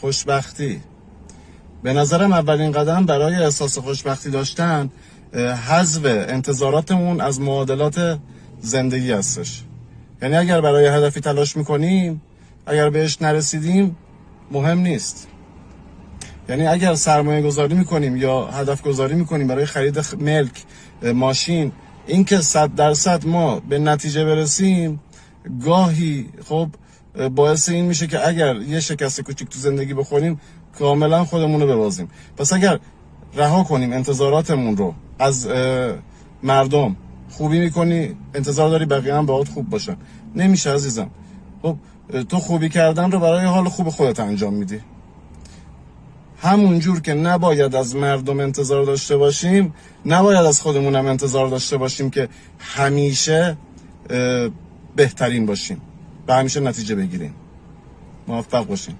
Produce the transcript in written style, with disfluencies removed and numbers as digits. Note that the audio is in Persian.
خوشبختی. به نظرم اولین قدم برای احساس خوشبختی داشتن حذف انتظاراتمون از معادلات زندگی هستش. یعنی اگر برای هدفی تلاش میکنیم، اگر بهش نرسیدیم مهم نیست. یعنی اگر سرمایه گذاری میکنیم یا هدف گذاری میکنیم برای خرید ملک، ماشین، این که 100% ما به نتیجه برسیم، گاهی خب باعث این میشه که اگر یه شکست کوچیک تو زندگی بخوریم کاملا خودمون رو ببازیم. پس اگر رها کنیم انتظاراتمون رو از مردم، خوبی میکنی انتظار داری بقیه هم باهات خوب باشن، نمیشه عزیزم. خب تو خوبی کردن رو برای حال خوب خودت انجام میدی. همون جور که نباید از مردم انتظار داشته باشیم، نباید از خودمون هم انتظار داشته باشیم که همیشه بهترین باشیم و همیشه نتیجه بگیریم. موفق باشیم.